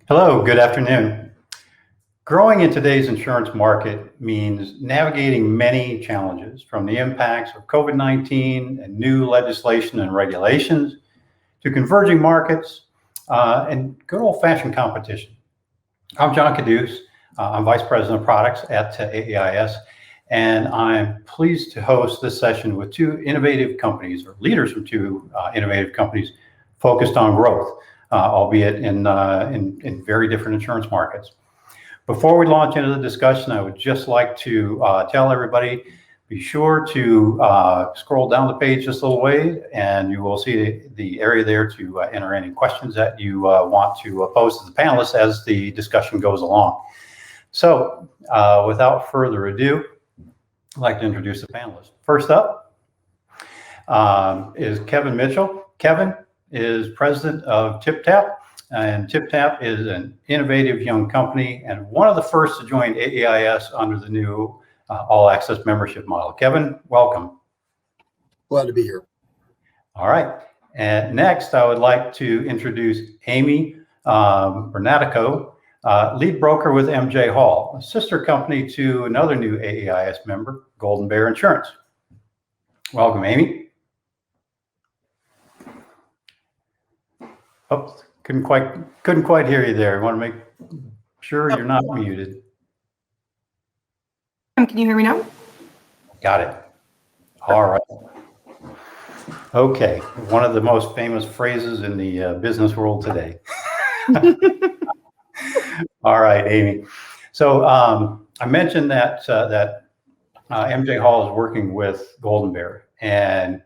Hello, good afternoon. Growing in today's insurance market means navigating many challenges, from the impacts of COVID-19 and new legislation and regulations to converging markets and good old-fashioned competition. I'm John Kadous. I'm Vice President of Products at AAIS, and I'm pleased to host this session with two innovative companies, or leaders from two innovative companies focused on growth, albeit in very different insurance markets. Before we launch into the discussion, I would just like to tell everybody, be sure to scroll down the page just a little way, and you will see the area there to enter any questions that you want to pose to the panelists as the discussion goes along. So without further ado, I'd like to introduce the panelists. First up is Kevin Mitchell. Kevin is president of TypTap, and TypTap is an innovative young company and one of the first to join AAIS under the new all-access membership model. Kevin, welcome. Glad to be here. All right. And next, I would like to introduce Aimee Bernadicou, lead broker with MJ Hall, a sister company to another new AAIS member, Golden Bear Insurance. Welcome, Aimee. Oh, couldn't quite hear you there. I want to make sure you're not muted. Can you hear me now? Got it. All right. Okay. One of the most famous phrases in the business world today. All right, Aimee. So I mentioned that MJ Hall is working with Golden Bear, and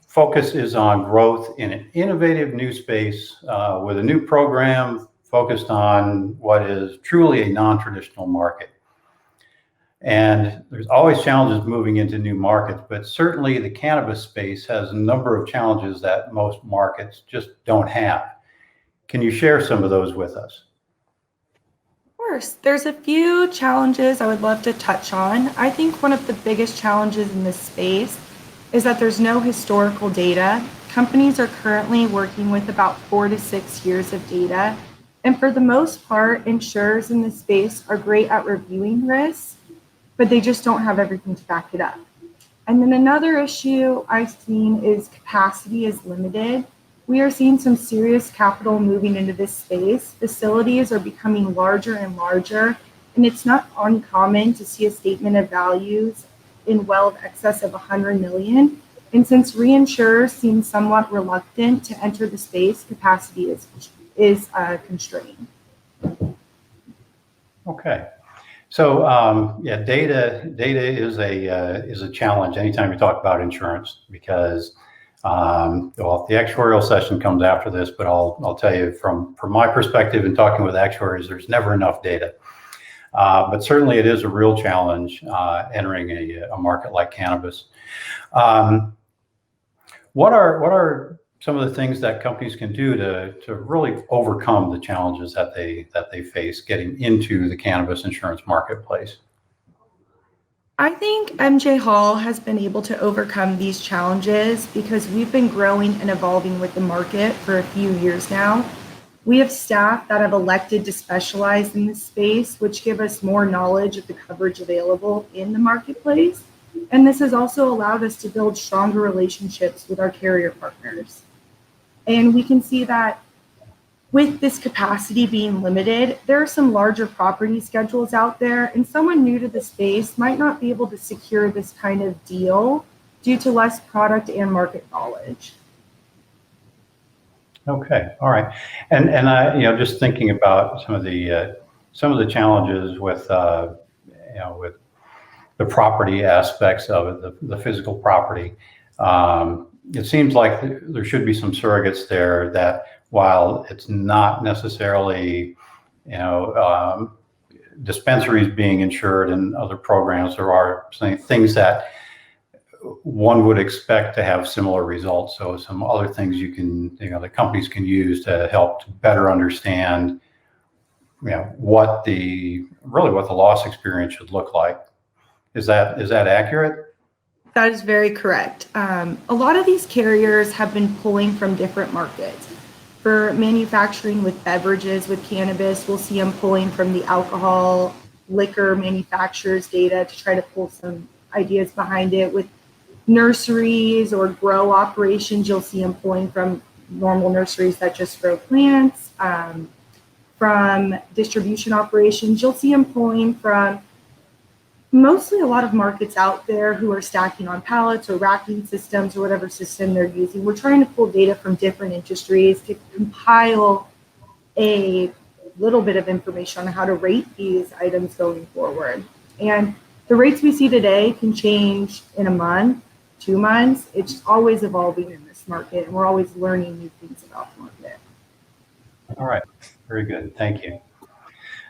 focus is on growth in an innovative new space with a new program focused on what is truly a non-traditional market. And there's always challenges moving into new markets, but certainly the cannabis space has a number of challenges that most markets just don't have. Can you share some of those with us? Of course. There's a few challenges I would love to touch on. I think one of the biggest challenges in this space is that there's no historical data. Companies are currently working with about 4 to 6 years of data. And for the most part, insurers in this space are great at reviewing risks, but they just don't have everything to back it up. And then another issue I've seen is capacity is limited. We are seeing some serious capital moving into this space. Facilities are becoming larger and larger, and it's not uncommon to see a statement of values in well excess of 100 million. And since reinsurers seem somewhat reluctant to enter the space, capacity is constrained. Okay. So yeah, data is a challenge anytime you talk about insurance, because well, the actuarial session comes after this, but I'll tell you from my perspective in talking with actuaries, there's never enough data. But certainly it is a real challenge entering a market like cannabis. What are some of the things that companies can do to really overcome the challenges that they face getting into the cannabis insurance marketplace? I think MJ Hall has been able to overcome these challenges because we've been growing and evolving with the market for a few years now. We have staff that have elected to specialize in this space, which give us more knowledge of the coverage available in the marketplace. And this has also allowed us to build stronger relationships with our carrier partners. And we can see that with this capacity being limited, there are some larger property schedules out there, and someone new to the space might not be able to secure this kind of deal due to less product and market knowledge. Okay, all right, and I just thinking about some of the challenges with with the property aspects of it, the physical property. It seems like there should be some surrogates there that, while it's not necessarily dispensaries being insured and other programs, there are things that one would expect to have similar results. So some other things the companies can use to help to better understand, what the loss experience should look like. Is that accurate? That is very correct. A lot of these carriers have been pulling from different markets. For manufacturing with beverages, with cannabis, we'll see them pulling from the alcohol, liquor manufacturers' data to try to pull some ideas behind it. With nurseries or grow operations, you'll see them pulling from normal nurseries that just grow plants. From distribution operations, you'll see them pulling from mostly a lot of markets out there who are stacking on pallets or racking systems or whatever system they're using. We're trying to pull data from different industries to compile a little bit of information on how to rate these items going forward. And the rates we see today can change in a month, 2 months. It's always evolving in this market, and we're always learning new things about the market. All right, very good, thank you.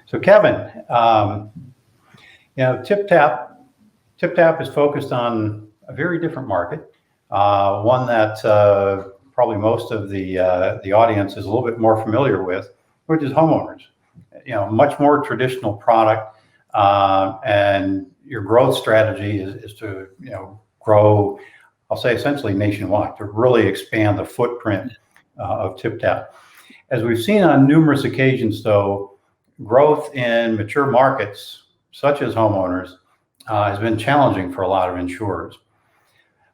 So Kevin, TypTap is focused on a very different market, one that probably most of the audience is a little bit more familiar with, which is homeowners. Much more traditional product, and your growth strategy is to grow, I'll say essentially nationwide, to really expand the footprint of TypTap. As we've seen on numerous occasions, though, growth in mature markets such as homeowners has been challenging for a lot of insurers.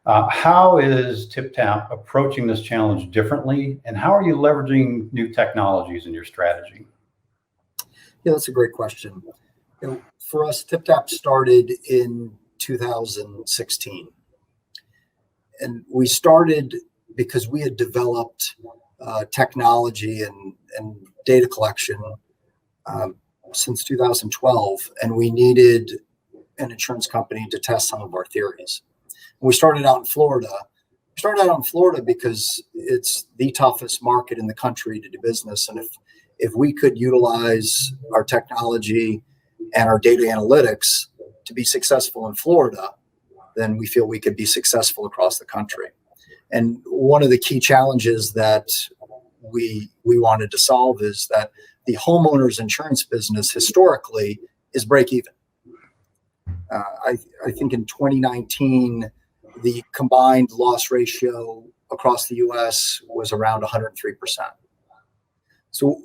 How is TypTap approaching this challenge differently, and how are you leveraging new technologies in your strategy? Yeah, that's a great question. For us, TypTap started in 2016. And we started because we had developed technology and data collection since 2012, and we needed an insurance company to test some of our theories. We started out in Florida. We started out in Florida because it's the toughest market in the country to do business. And if we could utilize our technology and our data analytics to be successful in Florida, then we feel we could be successful across the country. And one of the key challenges that we wanted to solve is that the homeowners insurance business historically is break even. I think in 2019, the combined loss ratio across the U.S. was around 103%. So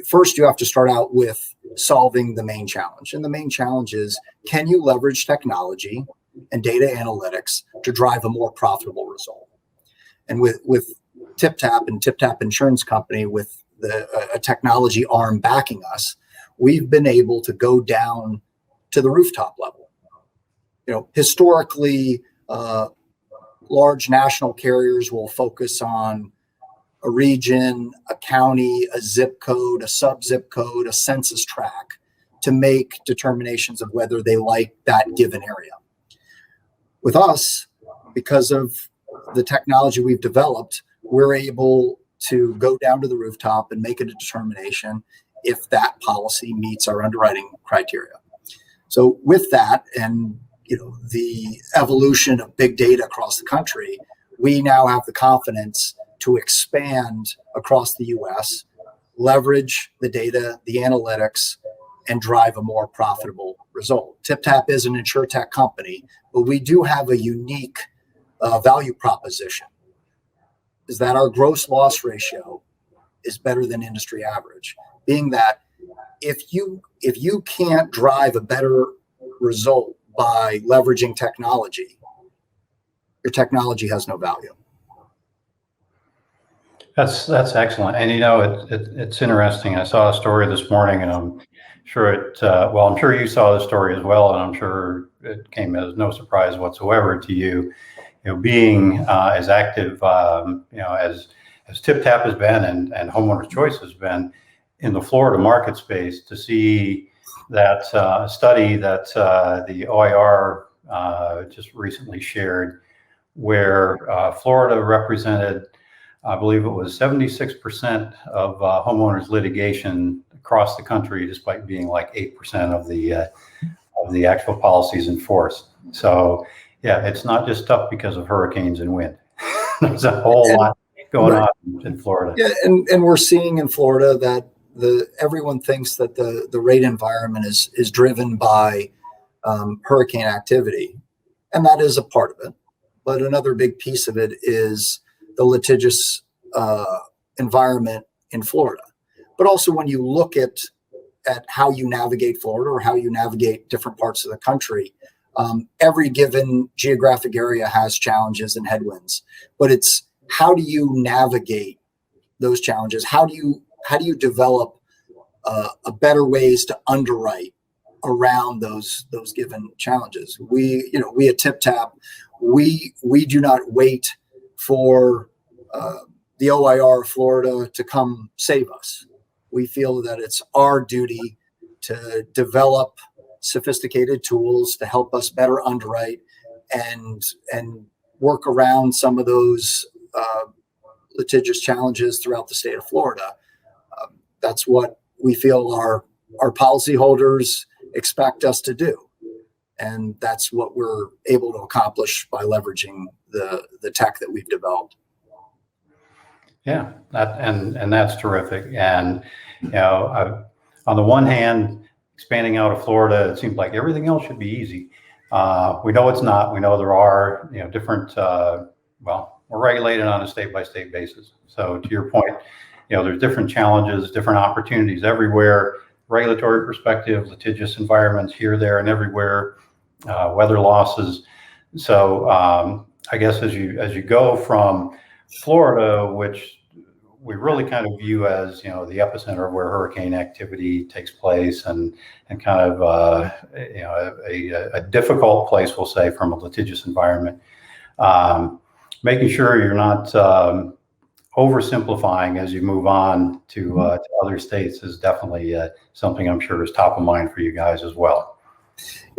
first, you have to start out with solving the main challenge. And the main challenge is, can you leverage technology and data analytics to drive a more profitable result? And with TypTap and TypTap Insurance Company, with a technology arm backing us, we've been able to go down to the rooftop level. Historically, large national carriers will focus on a region, a county, a zip code, a sub-zip code, a census tract to make determinations of whether they like that given area. With us, because of the technology we've developed, we're able to go down to the rooftop and make a determination if that policy meets our underwriting criteria. So with that, and the evolution of big data across the country, we now have the confidence to expand across the U.S., leverage the data, the analytics, and drive a more profitable result. TypTap is an insurtech company, but we do have a unique value proposition, is that our gross loss ratio is better than industry average, being that if you can't drive a better result by leveraging technology, your technology has no value. That's excellent. And it's interesting. I saw a story this morning, and I'm sure I'm sure you saw the story as well, and I'm sure it came as no surprise whatsoever to you. Being as active, as TypTap has been and Homeowners Choice has been in the Florida market space, to see that study that the OIR just recently shared, where Florida represented, I believe it was 76% of homeowners litigation across the country, despite being like 8% of the actual policies in force. So yeah, it's not just tough because of hurricanes and wind. There's a whole lot going on in Florida. Yeah, and we're seeing in Florida that everyone thinks that the rate environment is driven by hurricane activity, and that is a part of it. But another big piece of it is the litigious environment in Florida. But also when you look at how you navigate Florida or how you navigate different parts of the country, every given geographic area has challenges and headwinds. But it's how do you navigate those challenges? How do you develop a better ways to underwrite around those given challenges? We at TypTap, we do not wait for the OIR of Florida to come save us. We feel that it's our duty to develop sophisticated tools to help us better underwrite and work around some of those litigious challenges throughout the state of Florida. That's what we feel our policyholders expect us to do. And that's what we're able to accomplish by leveraging the tech that we've developed. Yeah, and that's terrific. And on the one hand, expanding out of Florida, it seems like everything else should be easy. We know it's not. We know there are different. We're regulated on a state-by-state basis. So to your point, there's different challenges, different opportunities everywhere. Regulatory perspective, litigious environments here, there, and everywhere. Weather losses. So I guess as you go from Florida, which we really kind of view as the epicenter of where hurricane activity takes place, and kind of a difficult place, we'll say, from a litigious environment. Making sure you're not oversimplifying as you move on to other states is definitely something I'm sure is top of mind for you guys as well.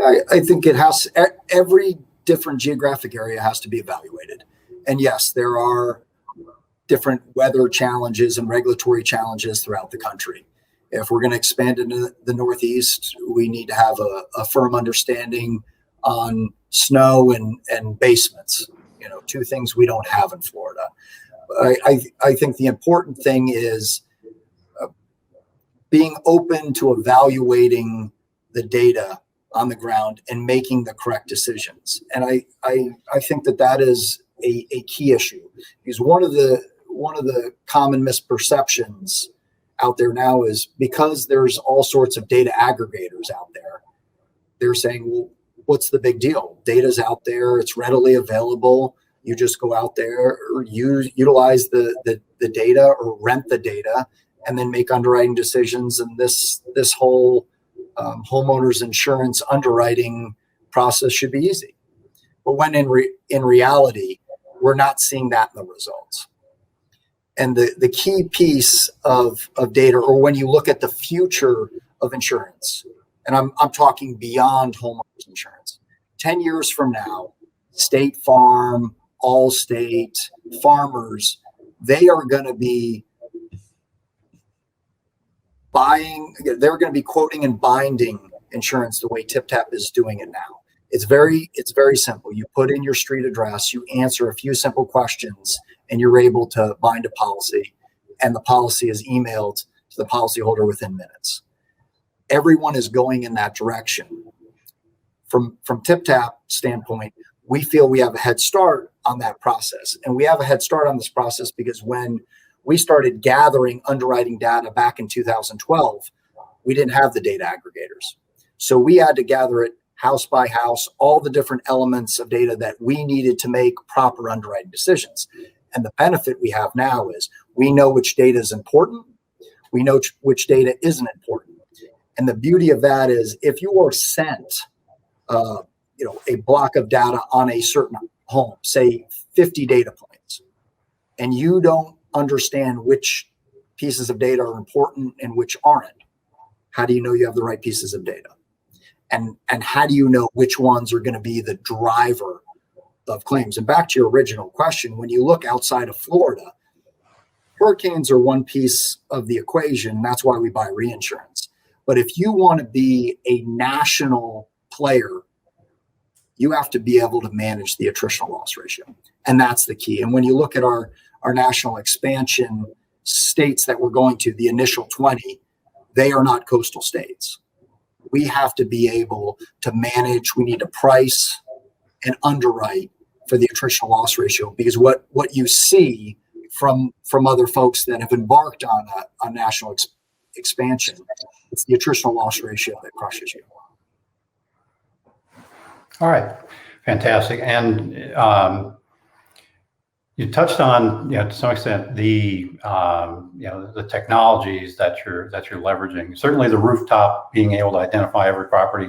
I think it has. Every different geographic area has to be evaluated, and yes, there are different weather challenges and regulatory challenges throughout the country. If we're going to expand into the Northeast, we need to have a firm understanding on snow and basements. Two things we don't have in Florida. I think the important thing is being open to evaluating the data on the ground and making the correct decisions. And I think that is a key issue, because one of the common misperceptions out there now is because there's all sorts of data aggregators out there, they're saying, well, what's the big deal? Data's out there, it's readily available. You just go out there or utilize the data or rent the data and then make underwriting decisions. And this whole homeowners insurance underwriting process should be easy. But when in reality, we're not seeing that in the results. And the key piece of data, or when you look at the future of insurance, and I'm talking beyond homeowners insurance, 10 years from now, State Farm, Allstate, Farmers, they are going to be quoting and binding insurance the way TypTap is doing it now. It's very simple. You put in your street address, you answer a few simple questions, and you're able to bind a policy, and the policy is emailed to the policyholder within minutes. Everyone is going in that direction. From TypTap standpoint, we feel we have a head start on that process. And we have a head start on this process because when we started gathering underwriting data back in 2012, we didn't have the data aggregators. So we had to gather it house by house, all the different elements of data that we needed to make proper underwriting decisions. And the benefit we have now is we know which data is important. We know which data isn't important. And the beauty of that is if you are sent a block of data on a certain home, say 50 data points, and you don't understand which pieces of data are important and which aren't, how do you know you have the right pieces of data? And how do you know which ones are going to be the driver of claims? And back to your original question, when you look outside of Florida, hurricanes are one piece of the equation. That's why we buy reinsurance. But if you want to be a national player, you have to be able to manage the attritional loss ratio. And that's the key. And when you look at our national expansion states that we're going to, the initial 20, they are not coastal states. We have to be able to manage, we need to price and underwrite for the attritional loss ratio, because what you see from other folks that have embarked on a national expansion. It's the attritional loss ratio that crushes you. All right, fantastic. And you touched on, to some extent, the the technologies that you're leveraging. Certainly, the rooftop, being able to identify every property,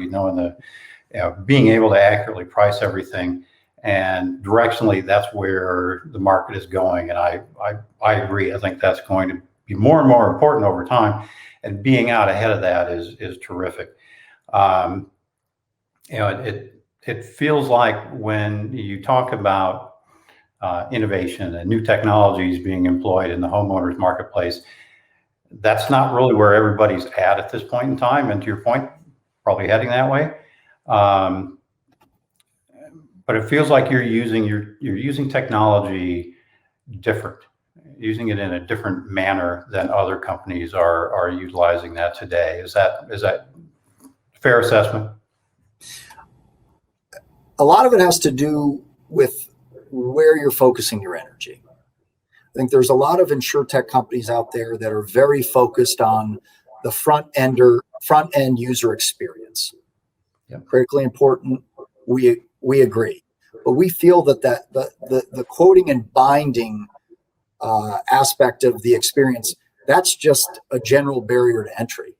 being able to accurately price everything, and directionally, that's where the market is going. And I agree. I think that's going to be more and more important over time. And being out ahead of that is terrific. It feels like when you talk about innovation and new technologies being employed in the homeowners marketplace, that's not really where everybody's at this point in time. And to your point, probably heading that way. But it feels like you're using technology different, using it in a different manner than other companies are utilizing that today. Is that a fair assessment? A lot of it has to do with where you're focusing your energy. I think there's a lot of insurtech companies out there that are very focused on the front end user experience. Yep. Critically important. We agree, but we feel that the quoting and binding aspect of the experience, that's just a general barrier to entry.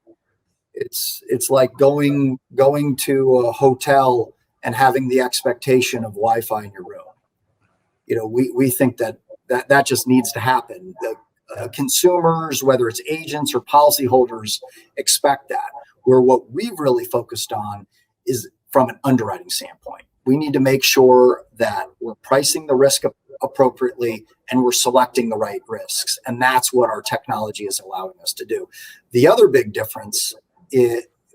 It's like going to a hotel and having the expectation of Wi-Fi in your room. We think that just needs to happen. The consumers, whether it's agents or policyholders, expect that. Where what we've really focused on is from an underwriting standpoint. We need to make sure that we're pricing the risk appropriately and we're selecting the right risks. And that's what our technology is allowing us to do. The other big difference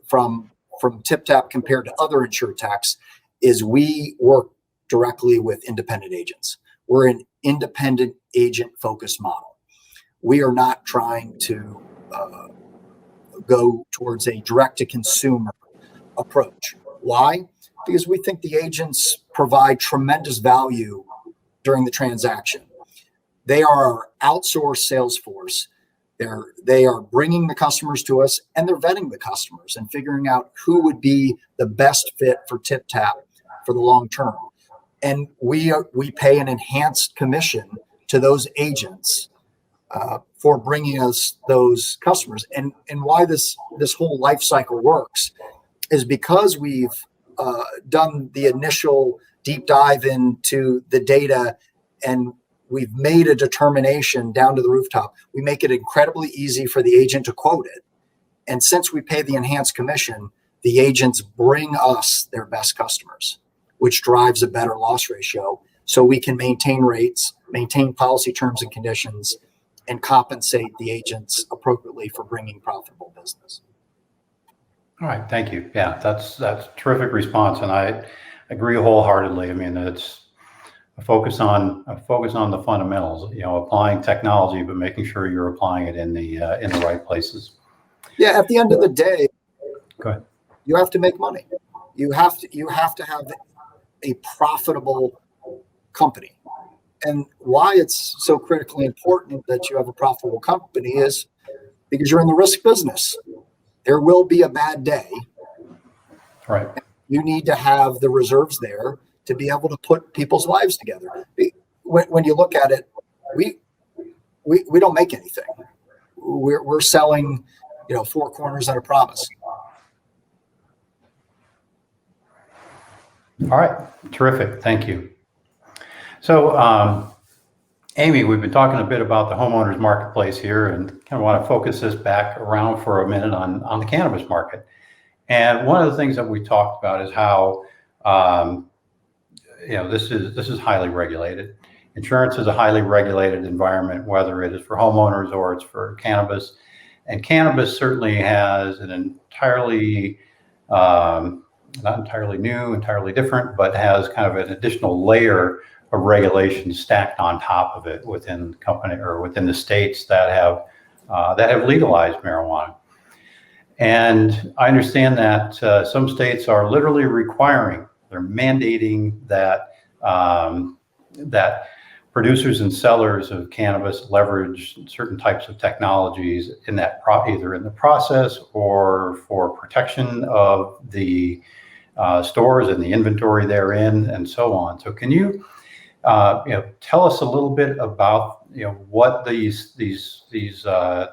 from TypTap compared to other insurtechs is we work directly with independent agents. We're an independent agent focused model. We are not trying to go towards a direct to consumer approach. Why? Because we think the agents provide tremendous value during the transaction. They are our outsourced sales force. They are bringing the customers to us, and they're vetting the customers and figuring out who would be the best fit for TypTap for the long term. And we pay an enhanced commission to those agents for bringing us those customers. And why this whole life cycle works is because we've done the initial deep dive into the data and we've made a determination down to the rooftop. We make it incredibly easy for the agent to quote it. And since we pay the enhanced commission, the agents bring us their best customers, which drives a better loss ratio. So we can maintain rates, maintain policy terms and conditions, and compensate the agents appropriately for bringing profitable business. All right, thank you. Yeah, that's a terrific response, and I agree wholeheartedly. I mean, it's a focus on the fundamentals. Applying technology, but making sure you're applying it in the right places. Yeah, at the end of the day, go ahead. You have to make money. You have to have a profitable company. And why it's so critically important that you have a profitable company is because you're in the risk business. There will be a bad day. Right. You need to have the reserves there to be able to put people's lives together. When you look at it, we don't make anything. We're selling, four corners at a promise. All right, terrific. Thank you. So, Aimee, we've been talking a bit about the homeowners marketplace here, and kind of want to focus this back around for a minute on the cannabis market. And one of the things that we talked about is how this is highly regulated. Insurance is a highly regulated environment, whether it is for homeowners or it's for cannabis. And cannabis certainly has an entirely not entirely new, entirely different, but has kind of an additional layer of regulation stacked on top of it within the company or within the states that have legalized marijuana. And I understand that some states are literally they're mandating that producers and sellers of cannabis leverage certain types of technologies in that either in the process or for protection of the stores and the inventory therein and so on. So can you, tell us a little bit about what these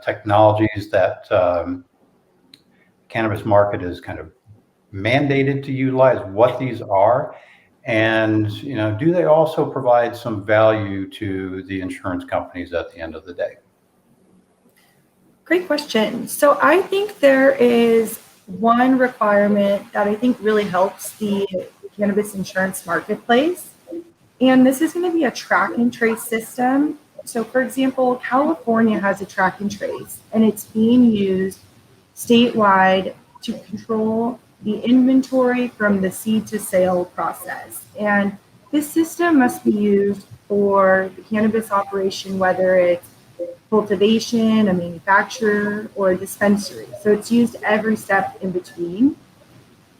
technologies that cannabis market is kind of mandated to utilize, what these are, and do they also provide some value to the insurance companies at the end of the day? Great question. So I think there is one requirement that I think really helps the cannabis insurance marketplace, and this is going to be a track and trace system. So for example, California has a track and trace, and it's being used statewide to control the inventory from the seed to sale process. And this system must be used for the cannabis operation, whether it's cultivation, a manufacturer, or a dispensary. So it's used every step in between.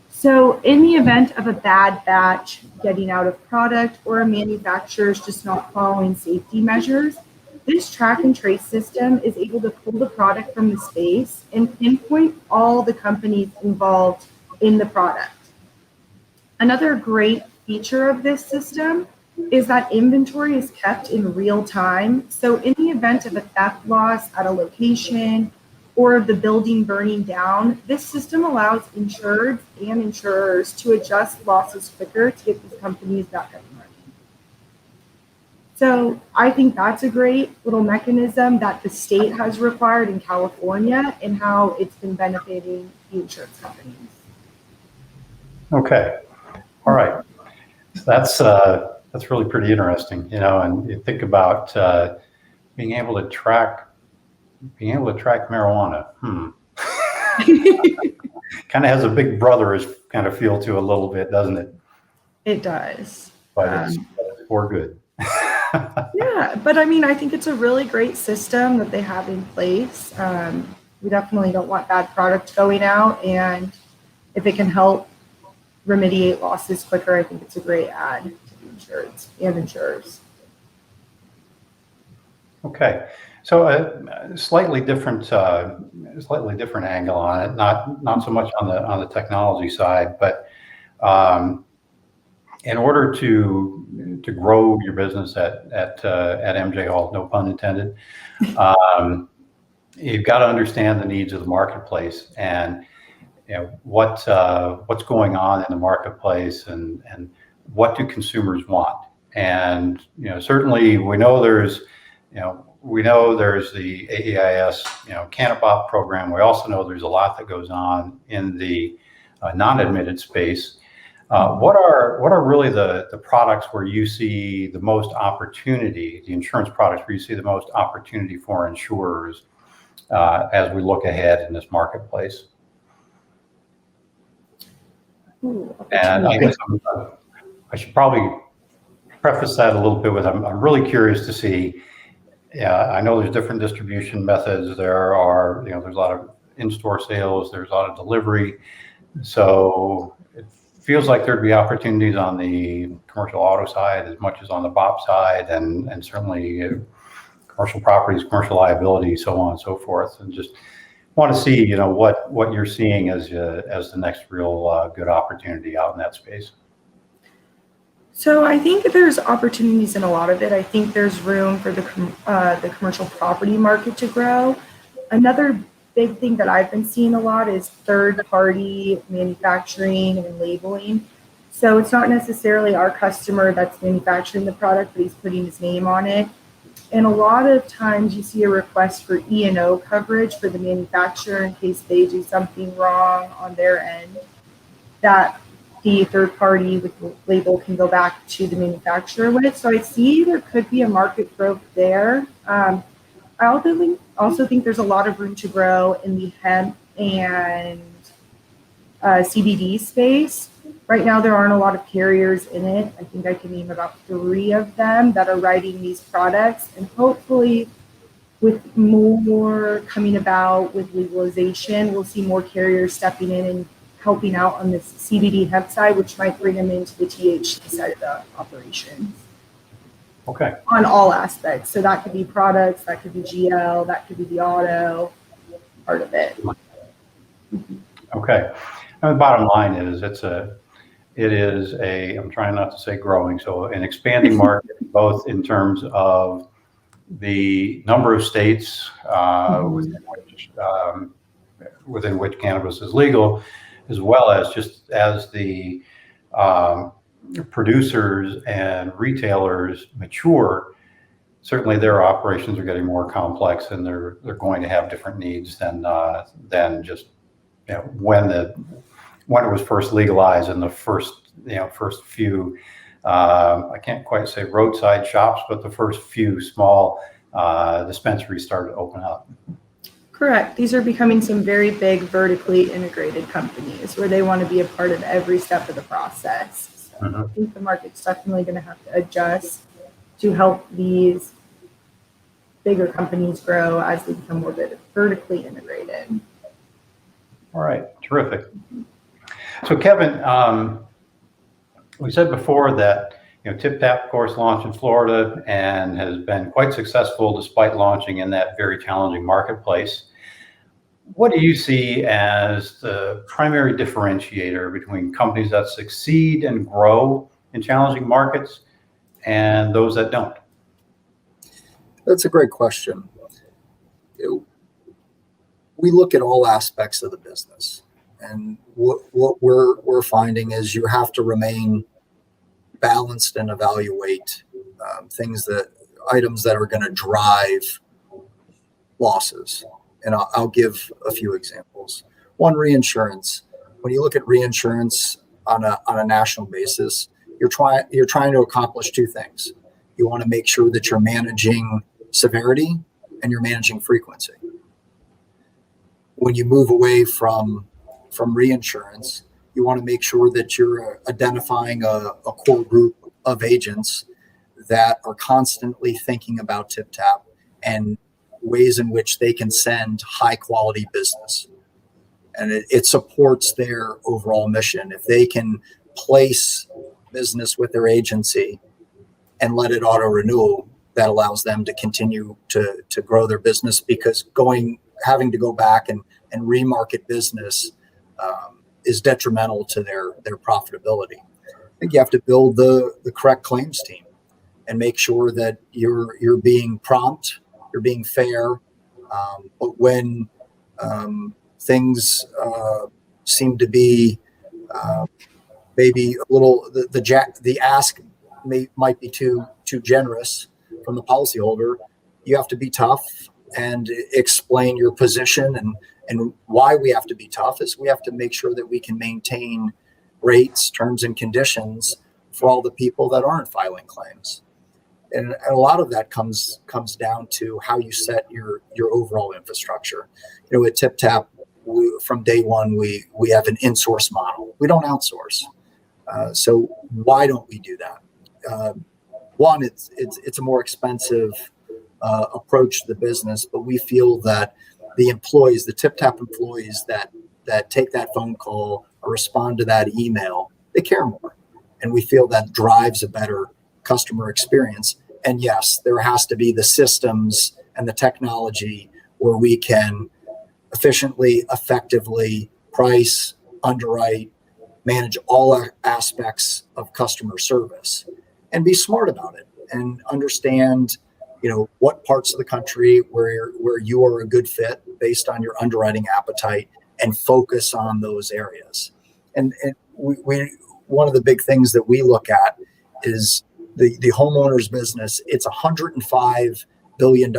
So in the event of a bad batch getting out of product or a manufacturer's just not following safety measures, this track and trace system is able to pull the product from the space and pinpoint all the companies involved in the product. Another great feature of this system is that inventory is kept in real time. So in the event of a theft loss at a location or of the building burning down, this system allows insureds and insurers to adjust losses quicker to get these companies back up and running. So I think that's a great little mechanism that the state has required in California and how it's been benefiting the insurance companies. Okay, all right. That's really pretty interesting, and you think about being able to track marijuana. Kind of has a big brotherish kind of feel to it a little bit, doesn't it? It does. But it's for good. Yeah, but I mean, I think it's a really great system that they have in place. We definitely don't want bad product going out, and if it can help remediate losses quicker, I think it's a great add to the insureds and insurers. Okay, so a slightly different angle on it. Not so much on the technology side, but in order to grow your business at MJ Hall, no pun intended, you've got to understand the needs of the marketplace and what's going on in the marketplace and what do consumers want. And certainly we know there's the AAIS Cannabop program. We also know there's a lot that goes on in the non-admitted space. What are really the products where you see the most opportunity, the insurance products where you see the most opportunity for insurers as we look ahead in this marketplace? And I guess I should probably preface that a little bit with I'm really curious to see. I know there's different distribution methods. There's a lot of in-store sales. There's a lot of delivery. So it feels like there'd be opportunities on the commercial auto side as much as on the BOP side, and certainly commercial properties, commercial liability, so on and so forth. And just want to see, what you're seeing as the next real good opportunity out in that space. So I think there's opportunities in a lot of it. I think there's room for the commercial property market to grow. Another big thing that I've been seeing a lot is third-party manufacturing and labeling. So it's not necessarily our customer that's manufacturing the product, but he's putting his name on it. And a lot of times you see a request for E&O coverage for the manufacturer in case they do something wrong on their end, that the third party with the label can go back to the manufacturer with. So I see there could be a market growth there. I also think there's a lot of room to grow in the hemp and CBD space. Right now, there aren't a lot of carriers in it. I think I can name about 3 of them that are writing these products. And hopefully, with more coming about with legalization, we'll see more carriers stepping in and helping out on this CBD hemp side, which might bring them into the THC side of the operations. Okay. on all aspects. So that could be products, that could be GL, that could be the auto part of it. Okay. And the bottom line is it is a, I'm trying not to say growing, so an expanding market, both in terms of the number of states within which cannabis is legal, as well as just as the producers and retailers mature. Certainly, their operations are getting more complex, and they're going to have different needs than just when it was first legalized in the first few, I can't quite say roadside shops, but the first few small dispensaries started to open up. Correct. These are becoming some very big vertically integrated companies where they want to be a part of every step of the process. So I think the market's definitely going to have to adjust to help these bigger companies grow as they become more vertically integrated. All right, terrific. So Kevin, we said before that TypTap, of course, launched in Florida and has been quite successful despite launching in that very challenging marketplace. What do you see as the primary differentiator between companies that succeed and grow in challenging markets and those that don't? That's a great question. We look at all aspects of the business, and what we're finding is you have to remain balanced and evaluate items that are going to drive losses. And I'll give a few examples. One, reinsurance. When you look at reinsurance on a national basis, you're trying to accomplish two things. You want to make sure that you're managing severity and you're managing frequency. When you move away from reinsurance, you want to make sure that you're identifying a core group of agents that are constantly thinking about TypTap and ways in which they can send high quality business. And it supports their overall mission. If they can place business with their agency and let it auto renew, that allows them to continue to grow their business, because having to go back and remarket business is detrimental to their profitability. I think you have to build the correct claims team and make sure that you're being prompt, you're being fair. But when things seem to be maybe a little, the ask might be too generous from the policyholder, you have to be tough and explain your position. And why we have to be tough is we have to make sure that we can maintain rates, terms, and conditions for all the people that aren't filing claims. And a lot of that comes down to how you set your overall infrastructure. At TypTap, from day one, we have an in-source model. We don't outsource. So why don't we do that? One, it's a more expensive approach to the business, but we feel that the TypTap employees that take that phone call or respond to that email, they care more. And we feel that drives a better customer experience. And yes, there has to be the systems and the technology where we can efficiently, effectively price, underwrite, manage all aspects of customer service, and be smart about it and understand what parts of the country where you are a good fit based on your underwriting appetite, and focus on those areas. And we one of the big things that we look at is the homeowners business. It's $105 billion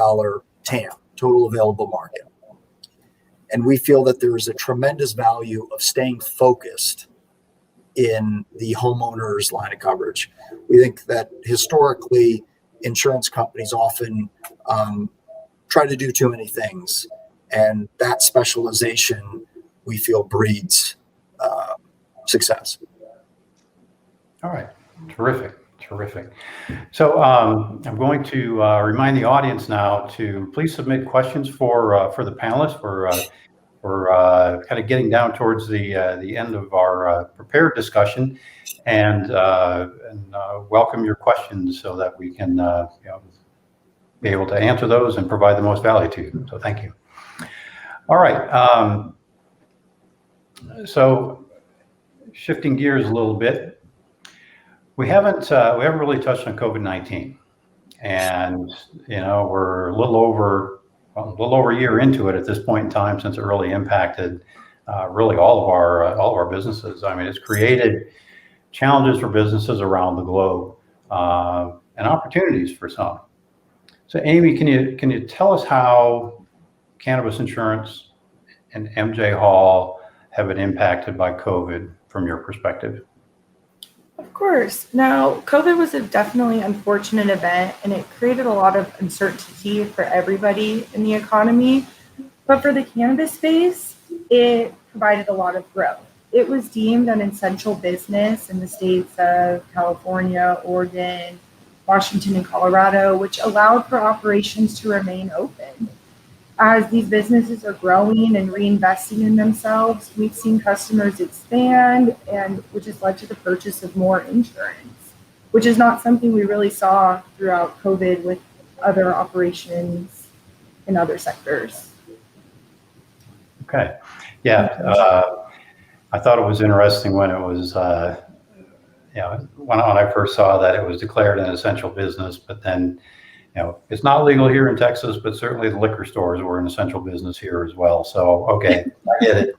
TAM, total available market. And we feel that there is a tremendous value of staying focused in the homeowners line of coverage. We think that historically, insurance companies often try to do too many things, and that specialization, we feel, breeds success. All right, terrific. So I'm going to remind the audience now to please submit questions for the panelists, for we're kind of getting down towards the end of our prepared discussion, and welcome your questions so that we can be able to answer those and provide the most value to you. So thank you. All right. So shifting gears a little bit, we haven't really touched on COVID-19, and we're a little over a year into it at this point in time, since it really impacted really all of our businesses. I mean, it's created challenges for businesses around the globe and opportunities for some. So Aimee, can you tell us how cannabis insurance and MJ Hall have been impacted by COVID from your perspective? Of course. Now, COVID was a definitely unfortunate event, and it created a lot of uncertainty for everybody in the economy. But for the cannabis space, it provided a lot of growth. It was deemed an essential business in the states of California, Oregon, Washington, and Colorado, which allowed for operations to remain open. As these businesses are growing and reinvesting in themselves, we've seen customers expand, and which has led to the purchase of more insurance, which is not something we really saw throughout COVID with other operations in other sectors. Okay. Yeah. I thought it was interesting when it was, when I first saw that it was declared an essential business, but then, it's not legal here in Texas, but certainly the liquor stores were an essential business here as well. So, okay, I get it.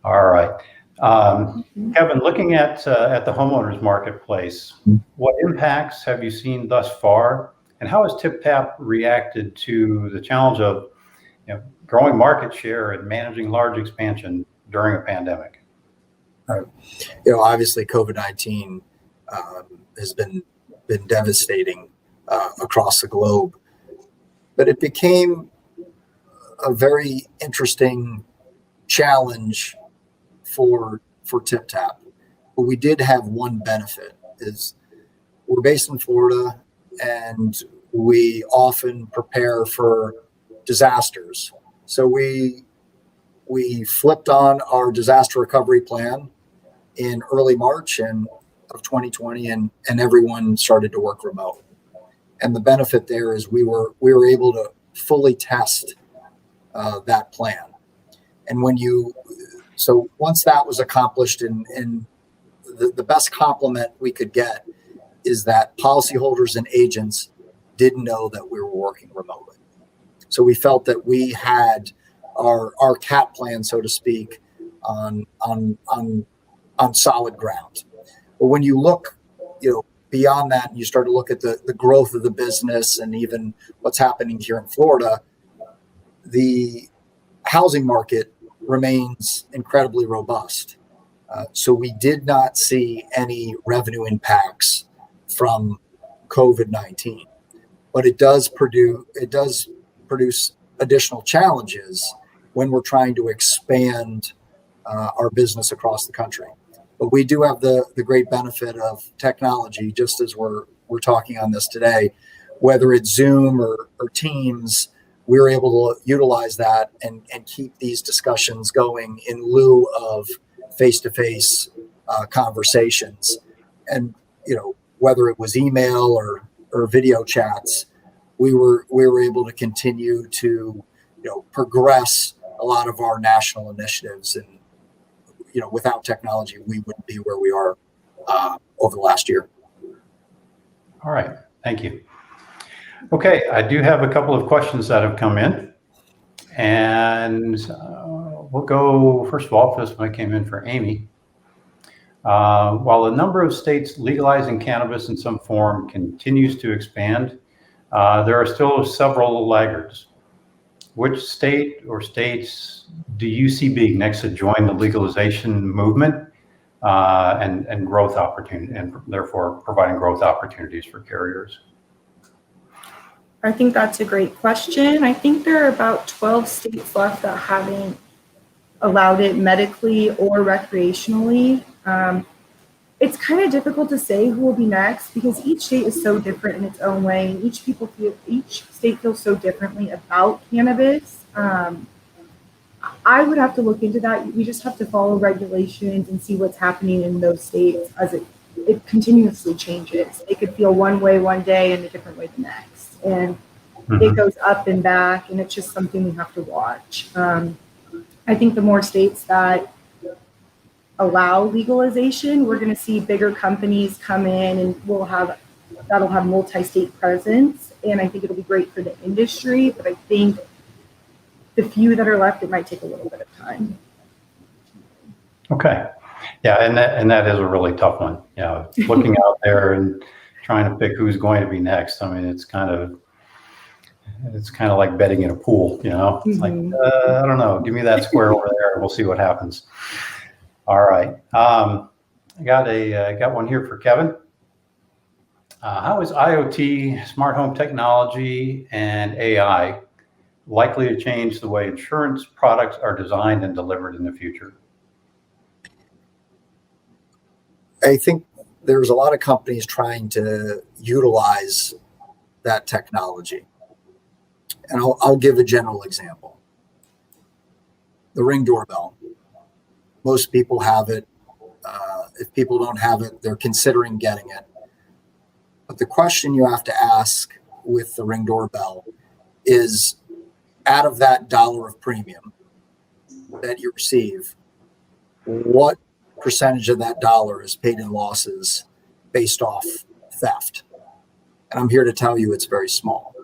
All right. Kevin, looking at the homeowners marketplace, what impacts have you seen thus far, and how has TypTap reacted to the challenge of growing market share and managing large expansion during a pandemic? Obviously COVID-19 has been devastating across the globe, but it became a very interesting challenge for TypTap. But we did have one benefit: is we're based in Florida, and we often prepare for disasters. So we flipped on our disaster recovery plan in early March of 2020, and everyone started to work remote. And the benefit there is we were able to fully test that plan. And so once that was accomplished, and the best compliment we could get is that policyholders and agents didn't know that we were working remotely. So we felt that we had our CAT plan, so to speak, on solid ground. But when you look, beyond that, and you start to look at the growth of the business and even what's happening here in Florida, the housing market remains incredibly robust. So we did not see any revenue impacts from COVID-19, but it does produce additional challenges when we're trying to expand our business across the country. But we do have the great benefit of technology, just as we're talking on this today. Whether it's Zoom or Teams, we're able to utilize that and keep these discussions going in lieu of face-to-face conversations. And whether it was email or video chats, we were able to continue to progress a lot of our national initiatives. And without technology, we wouldn't be where we are over the last year. All right, thank you. Okay, I do have a couple of questions that have come in, and we'll go, first of all, this one came in for Aimee. While the number of states legalizing cannabis in some form continues to expand, there are still several laggards. Which state or states do you see being next to join the legalization movement and growth opportunity, and therefore providing growth opportunities for carriers? I think that's a great question. I think there are about 12 states left that haven't allowed it medically or recreationally. It's kind of difficult to say who will be next because each state is so different in its own way, and each state feels so differently about cannabis. I would have to look into that. We just have to follow regulations and see what's happening in those states as it continuously changes. It could feel one way one day and a different way the next. And it goes up and back, and it's just something we have to watch. I think the more states that allow legalization, we're going to see bigger companies come in, and that'll have multi-state presence. And I think it'll be great for the industry, but I think the few that are left, it might take a little bit of time. Okay. Yeah, and that is a really tough one. Looking out there and trying to pick who's going to be next. I mean, it's kind of like betting in a pool, It's like, I don't know, give me that square over there and we'll see what happens. All right. I got one here for Kevin. How is IoT, smart home technology, and AI likely to change the way insurance products are designed and delivered in the future? I think there's a lot of companies trying to utilize that technology. And I'll give a general example. The Ring doorbell. Most people have it. If people don't have it, they're considering getting it. But the question you have to ask with the Ring doorbell is, out of that dollar of premium that you receive, what percentage of that dollar is paid in losses based off theft? And I'm here to tell you it's very small.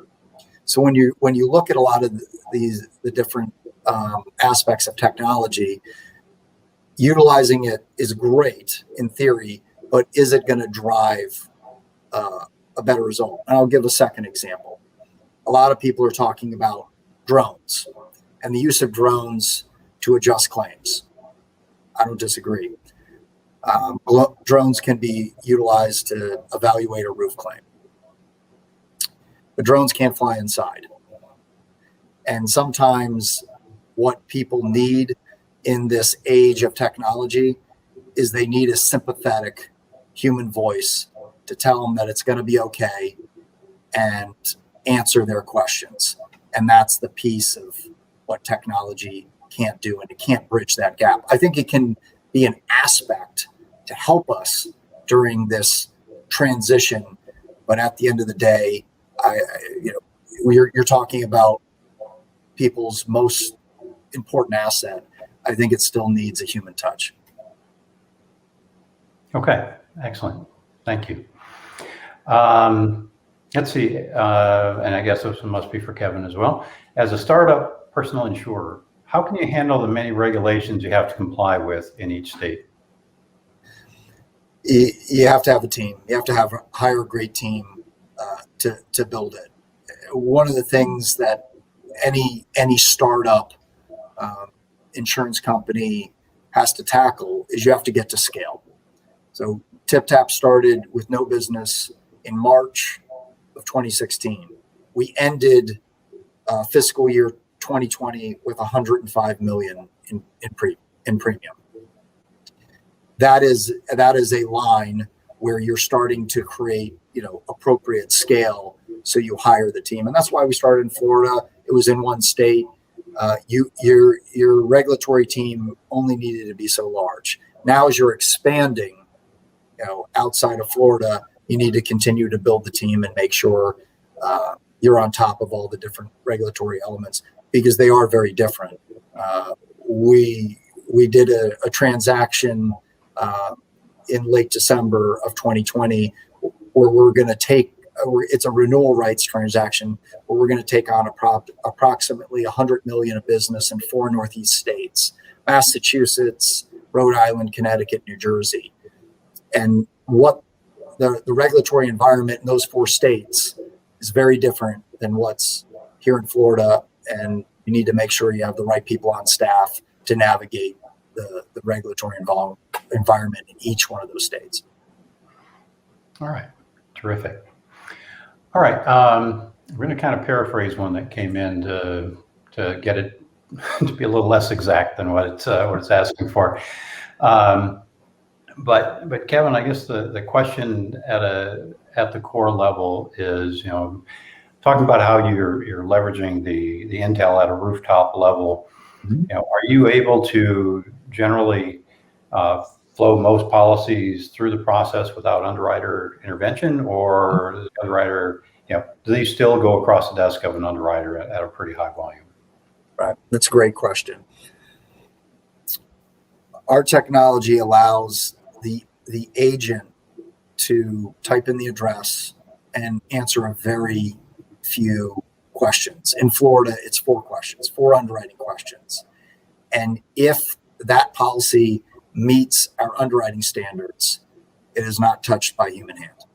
So when you look at a lot of the different aspects of technology, utilizing it is great in theory, but is it going to drive a better result? And I'll give a second example. A lot of people are talking about drones and the use of drones to adjust claims. I don't disagree. Drones can be utilized to evaluate a roof claim. But drones can't fly inside. And sometimes what people need in this age of technology is they need a sympathetic human voice to tell them that it's going to be okay and answer their questions. And that's the piece of what technology can't do, and it can't bridge that gap. I think it can be an aspect to help us during this transition, but at the end of the day, you're talking about people's most important asset. I think it still needs a human touch. Okay, excellent. Thank you. Let's see, and I guess this one must be for Kevin as well. As a startup personal insurer, how can you handle the many regulations you have to comply with in each state? You have to have a team. You have to hire a great team to build it. One of the things that any startup insurance company has to tackle is you have to get to scale. So TypTap started with no business in March of 2016. We ended fiscal year 2020 with $105 million in premium. That is a line where you're starting to create, appropriate scale. So you hire the team, and that's why we started in Florida. It was in one state. Your regulatory team only needed to be so large. Now, as you're expanding, outside of Florida, you need to continue to build the team and make sure you're on top of all the different regulatory elements, because they are very different. We did a transaction in late December of 2020 where we're going to take, it's a renewal rights transaction where we're going to take on approximately $100 million of business in 4 Northeast states: Massachusetts, Rhode Island, Connecticut, New Jersey. And what the regulatory environment in those 4 states is very different than what's here in Florida. And you need to make sure you have the right people on staff to navigate the regulatory environment in each one of those states. All right, terrific. All right, we're going to kind of paraphrase one that came in to get it to be a little less exact than what it's asking for. But Kevin, I guess the question at the core level is, talking about how you're leveraging the intel at a rooftop level. Are you able to generally flow most policies through the process without underwriter intervention, or does the underwriter, do they still go across the desk of an underwriter at a pretty high volume? Right. That's a great question. Our technology allows the agent to type in the address and answer a very few questions. In Florida, it's 4 questions, 4 underwriting questions. And if that policy meets our underwriting standards, it is not touched by human hand.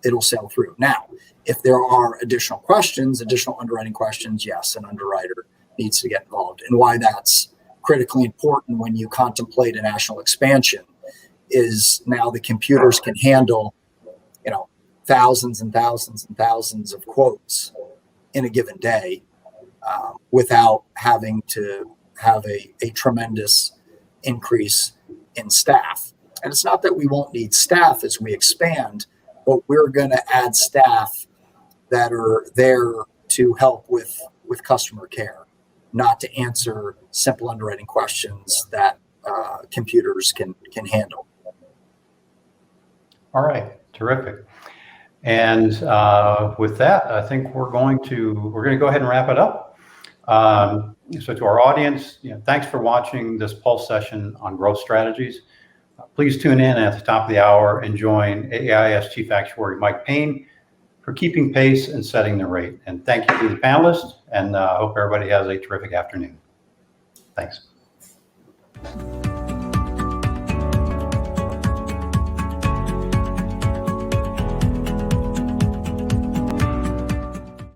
It'll sail through. Now, if there are additional questions, additional underwriting questions, yes, an underwriter needs to get involved. And why that's critically important when you contemplate a national expansion is now the computers can handle, thousands and thousands and thousands of quotes in a given day without having to have a tremendous increase in staff. And it's not that we won't need staff as we expand, but we're going to add staff that are there to help with customer care, not to answer simple underwriting questions that computers can handle. All right, terrific. And with that, I think we're going to go ahead and wrap it up. So to our audience, thanks for watching this Pulse session on growth strategies. Please tune in at the top of the hour and join AAIS Chief Actuary Mike Payne for keeping pace and setting the rate. And thank you to the panelists, and I hope everybody has a terrific afternoon. Thanks.